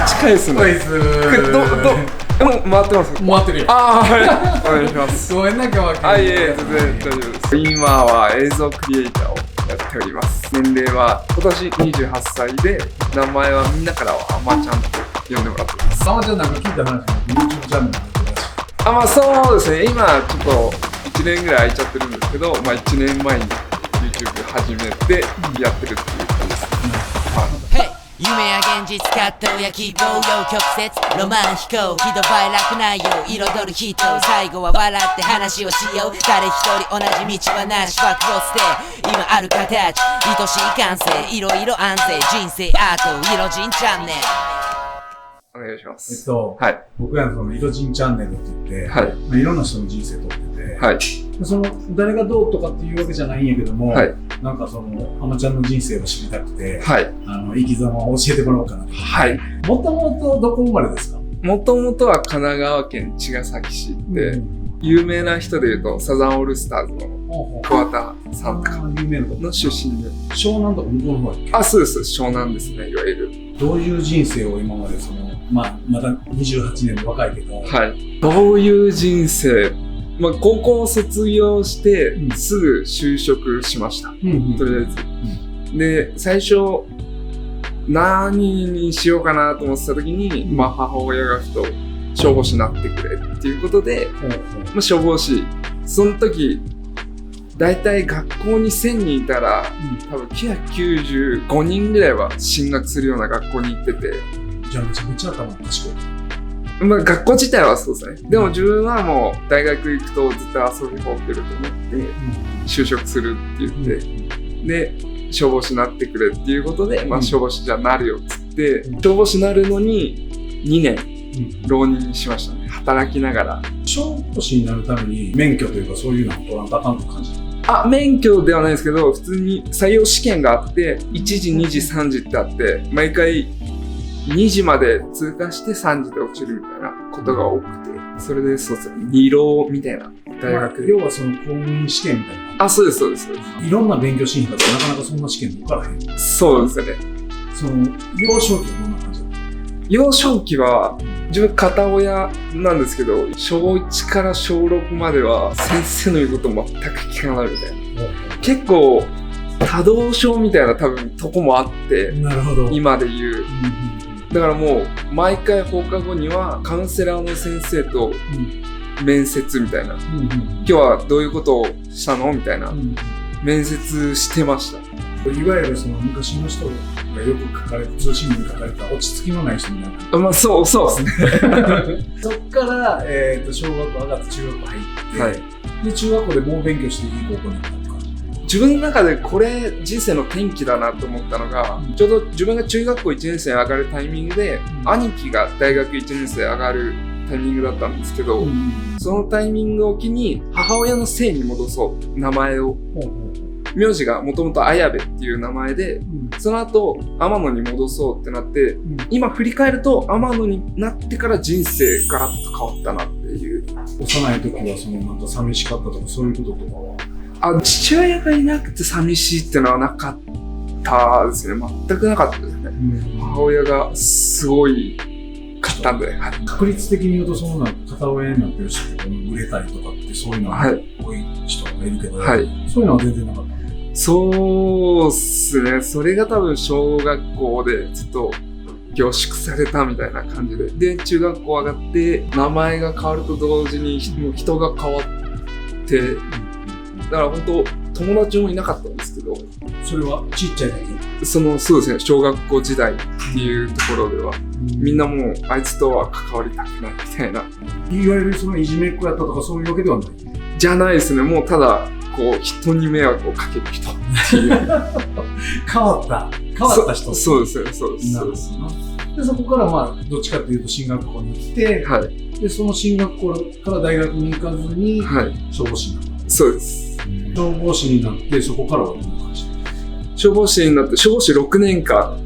近いですね。こいつもう回ってます。回ってるよ。ああ、はい、お願いします。ごめんな、今日は。いえ、全然大丈夫です。今は映像クリエイターをやっております。年齢は今年28歳で、名前はみんなからはあまちゃんと呼んでもらってます。あまちゃんなんか聞いた話、YouTube チャンネルやってるらしい。まあそうですね、今ちょっと1年ぐらい空いちゃってるんですけど、まあ1年前に YouTube 始めてやってるっていう感じです。夢や現実葛藤や希望よ曲折ロマン飛行喜怒哀楽内容彩る人最後は笑って話をしよう誰一人同じ道はなし枠を捨て今ある形愛しい感性いろいろ安定人生アート色人チャンネルお願いします。はい。僕らのその色人チャンネルって言って、はい。まあ、いろんな人の人生撮ってて、はい。その誰がどうとかっていうわけじゃないんやけども、はい。なんかそのあまちゃんの人生を知りたくて、はい。生き様を教えてもらおうかなと。はい。もともとどこ生まれですか？もともとは神奈川県茅ヶ崎市で、有名な人でいうとサザンオールスターズの桑田さんとかの出身で。湘南とか向こうの方やっけ？そうです。湘南ですね、いわゆる。どういう人生を今までその、まだ28年で若いけど。はい。どういう人生？高校を卒業してすぐ就職しました。とりあえず。で、最初、何にしようかなと思ってた時に、母親がふと消防士になってくれっていうことで、消防士、その時、だいたい学校に1000人いたら、多分995人ぐらいは進学するような学校に行ってて。じゃあめちゃめちゃ頭賢い。学校自体はそうですね。でも自分はもう大学行くとずっと遊びほうけると思って、就職するって言って、で、消防士になってくれっていうことで、消防士じゃなるよっつって、消防士になるのに2年浪人しましたね。働きながら。消防士になるために免許というかそういうのを取らんとあかんって感じ？免許ではないですけど、普通に採用試験があって、1時、2時、3時ってあって、毎回2時まで通過して3時で落ちるみたいなことが多くて、それでそうですね、2浪みたいな大学で。要はその公務員試験みたいな。そうです、そうです。いろんな勉強しに行ったらなかなかそんな試験受からへん。そうですね。その、幼少期はどんな感じだった？幼少期は、自分片親なんですけど、小1から小6までは先生の言うこと全く聞かないみたいな。結構、多動症みたいな多分とこもあって、なるほど。今で言う。だからもう、毎回放課後にはカウンセラーの先生と面接みたいな。今日はどういうことをしたのみたいな。面接してました。いわゆるその昔の人がよく書かれて、通信簿に書かれた落ち着きのない人みたいな。そうですね。そっから、小学校上がって中学校入って、はい、で、中学校でもう勉強していい高校に行ったとか。自分の中でこれ人生の転機だなと思ったのが、ちょうど自分が中学校1年生に上がるタイミングで、兄貴が大学1年生上がるタイミングだったんですけど、そのタイミングを機に母親の姓に戻そう、名前を。名字がもともと綾部っていう名前で、その後天野に戻そうってなって、今振り返ると天野になってから人生ガラッと変わったなっていう。幼い時はそのなんか寂しかったとかそういうこととかは？父親がいなくて寂しいってのはなかったですね。全くなかったですね。母親がすごいかったんで。確率的に言うとその片親になってる人って売れたりとかってそういうのは多い人がいるけど、そういうのは全然なかった。そうっすね。それが多分小学校でずっと凝縮されたみたいな感じで。で、中学校上がって名前が変わると同時に人が変わって、だから本当友達もいなかったんですけど。それはちっちゃい時？そうですね。小学校時代っていうところでは、みんなもうあいつとは関わりたくないみたいな。いわゆるそのいじめっ子やったとかそういうわけではない？じゃないですね。もうただ、人に迷惑をかける人っていう。変わった人。そうですね、そうです。なるほど。で、そこからどっちかっていうと進学校に行って、はい。で、その進学校から大学に行かずに、はい。消防士になった。そうです。消防士になって、そこからはどんな感じ？消防士になって、消防士6年間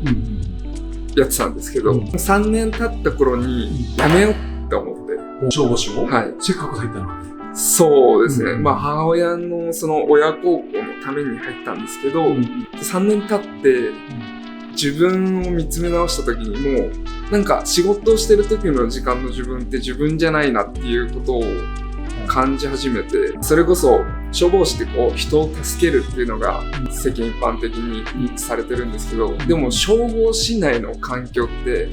やってたんですけど、3年経った頃に辞めようって思って。消防士を？はい。せっかく入ったのに。そうですね。母親のその親孝行のために入ったんですけど、3年経って自分を見つめ直した時にもうなんか仕事をしてる時の時間の自分って自分じゃないなっていうことを感じ始めて、それこそ消防士ってこう人を助けるっていうのが世間一般的に認知されてるんですけど、でも消防士内の環境って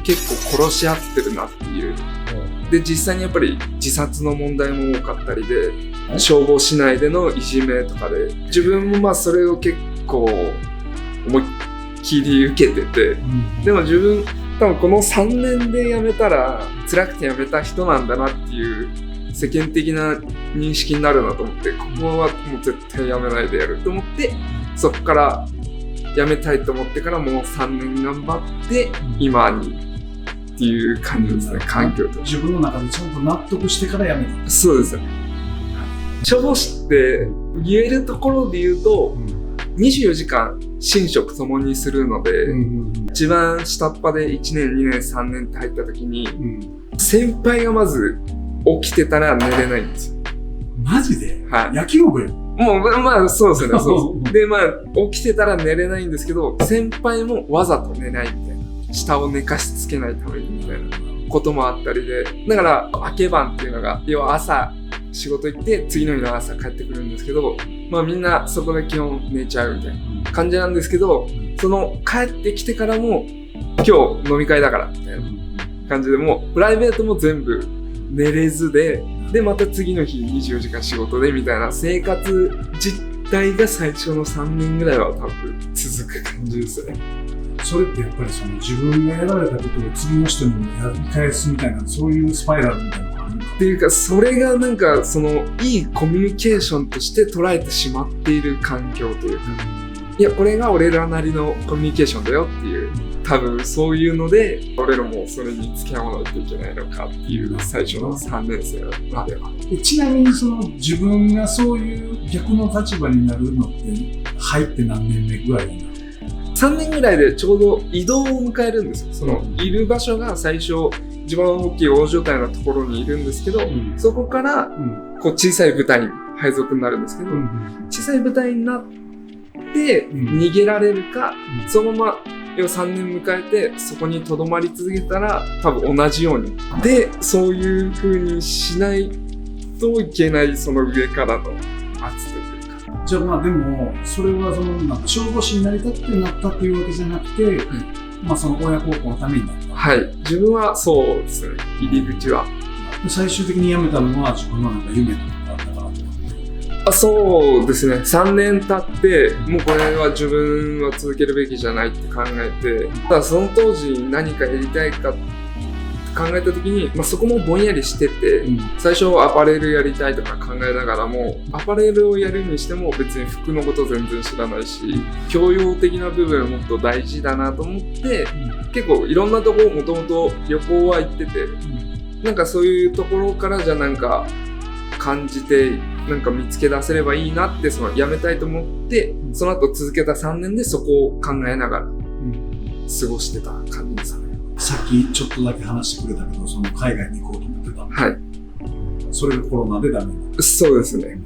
結構殺し合ってるなっていう。で実際にやっぱり自殺の問題も多かったりで、消防士内でのいじめとかで自分もまあそれを結構思いっきり受けてて、でも自分多分この3年で辞めたら辛くて辞めた人なんだなっていう世間的な認識になるなと思って、ここはもう絶対辞めないでやると思って、そこから辞めたいと思ってからもう3年頑張って今にっていう感じですね。環境と自分の中でちゃんと納得してから辞めた。そうですよ。消防士って言えるところで言うと、24時間寝食ともにするので、一番下っ端で1年2年3年って入った時に、先輩がまず起きてたら寝れないんですよ。マジで？はい。野球部よ。もうまあそうですね。そうでまあ起きてたら寝れないんですけど、先輩もわざと寝ないみたいな、下を寝かしつけないためにみたいなこともあったりで、だから明け晩っていうのが要は朝仕事行って次の日の朝帰ってくるんですけど、まあみんなそこで基本寝ちゃうみたいな感じなんですけど、その帰ってきてからも今日飲み会だからみたいな感じで、もうプライベートも全部寝れずでまた次の日24時間仕事でみたいな生活実態が最初の3年ぐらいは多分続く感じですね。それってやっぱりその自分がやられたことを次の人にもやり返すみたいな、そういうスパイラルみたいなのがあるのかっていうか、それがなんかそのいいコミュニケーションとして捉えてしまっている環境というか、いやこれが俺らなりのコミュニケーションだよっていう、多分そういうので俺らもそれに付き合わないといけないのかっていう最初の3年生までは。ちなみにその自分がそういう逆の立場になるのって入って何年目ぐらいになる？3年ぐらいでちょうど移動を迎えるんですよ。そのいる場所が最初一番大きい大所帯のところにいるんですけど、そこからこう小さい部隊に配属になるんですけど、小さい部隊になって逃げられるか、そのまま要は3年迎えてそこに留まり続けたら多分同じようにで、そういう風にしないといけない、その上からの圧というか。じゃあまあでもそれはそのなんか消防士になりたくてなったっていうわけじゃなくて、まあその親孝行のためになった。はい、自分はそうですね。入り口は最終的に辞めたのは自分のなんか夢とかあったからとか。そうですね。3年経ってもうこれは自分は続けるべきじゃないって考えて、ただその当時何かやりたいかって考えた時に、まあ、そこもぼんやりしてて、最初アパレルやりたいとか考えながらも、アパレルをやるにしても別に服のこと全然知らないし、教養的な部分もっと大事だなと思って、結構いろんなところもともと旅行は行ってて、なんかそういうところからじゃなんか感じてなんか見つけ出せればいいなって、その辞めたいと思ってその後続けた3年でそこを考えながら過ごしてた感じですね。さっきちょっとだけ話してくれたけど、その海外に行こうと思ってた。はい。それがコロナでダメになった。そうですね。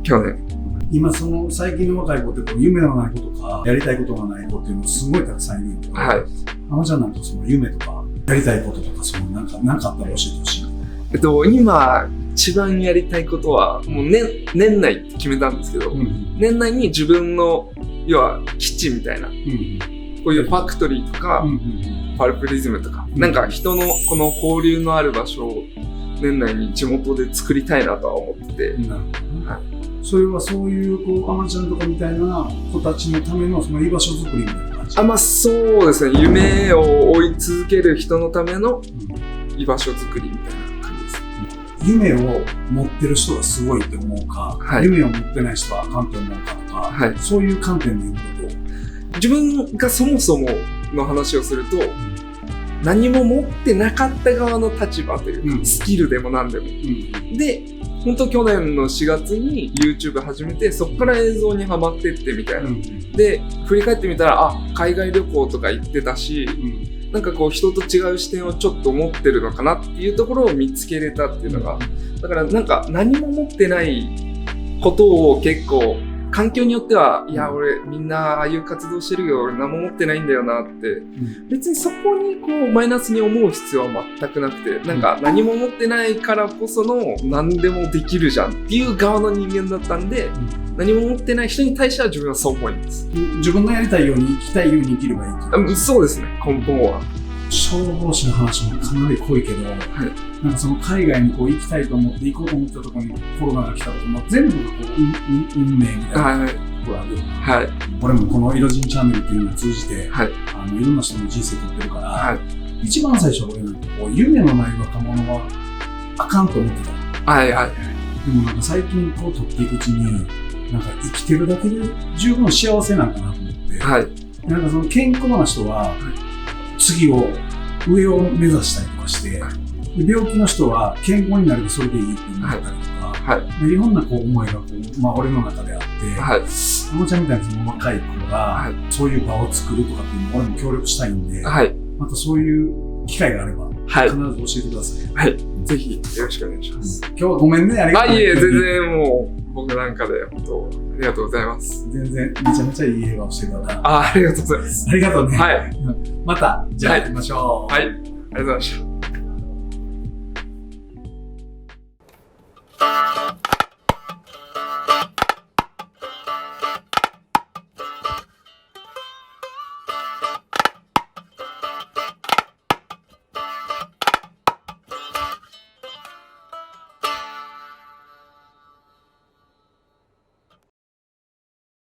去年。今その最近の若い子って夢のないことかやりたいことがない子っていうのすごいたくさんいるんだけど、はい。あのちゃんなんかその夢とかやりたいこととか、そのなんかあったら教えてほしい。今一番やりたいことはもう年内って決めたんですけど、年内に自分の要は基地みたいな、こういうファクトリーとか、パルプリズムとか、なんか人のこの交流のある場所を年内に地元で作りたいなとは思ってて。なるほどね。はい。それはそういうこうアマちゃんとかみたいな子たちのためのその居場所作りみたいな感じ。まあそうですね。夢を追い続ける人のための居場所作りみたいな感じです。夢を持ってる人がすごいって思うか、はい、夢を持ってない人はあかんって思うかとか、はい、そういう観点で言うと、自分がそもそもの話をすると、何も持ってなかった側の立場というか、スキルでも何でも、で本当去年の4月に YouTube 始めて、そこから映像にハマってってみたいな、で振り返ってみたら海外旅行とか行ってたし、なんかこう人と違う視点をちょっと持ってるのかなっていうところを見つけれたっていうのが、だからなんか何も持ってないことを結構環境によっては、いや、俺、みんなああいう活動してるよ、俺何も持ってないんだよなって、別にそこにこう、マイナスに思う必要は全くなくて、なんか何も持ってないからこその何でもできるじゃんっていう側の人間だったんで、何も持ってない人に対しては自分はそう思います。自分のやりたいように生きたいように生きればいい。そうですね、根本は。消防士の話もかなり濃いけど、なんかその海外にこう行きたいと思って行こうと思ったところにコロナが来たとか、も全部がこう運命みたいなところあるよね。俺もこのイロジンチャンネルっていうのを通じて、いろんな人の人生撮ってるから、一番最初俺なんかこう夢のない若者はあかんと思ってた。でもなんか最近こう撮っていくうちに、なんか生きてるだけで十分幸せなんかなと思って、なんかその健康な人は、次を上を目指したりとかして、で病気の人は健康になればそれでいいって思ったりとか、いろんなこう思いがこう、俺の中であって、あのちゃんみたいなその若い子が、そういう場を作るとかっていうのを俺も協力したいんで、またそういう機会があれば、必ず教えてください。ぜひよろしくお願いします。今日はごめんね、ありがとう。いえ、全然もう僕なんかで本当ありがとうございます。全然めちゃめちゃいい笑顔してるから。ありがとうございます。ありがとうね。またじゃあ行きましょう。ありがとうございました。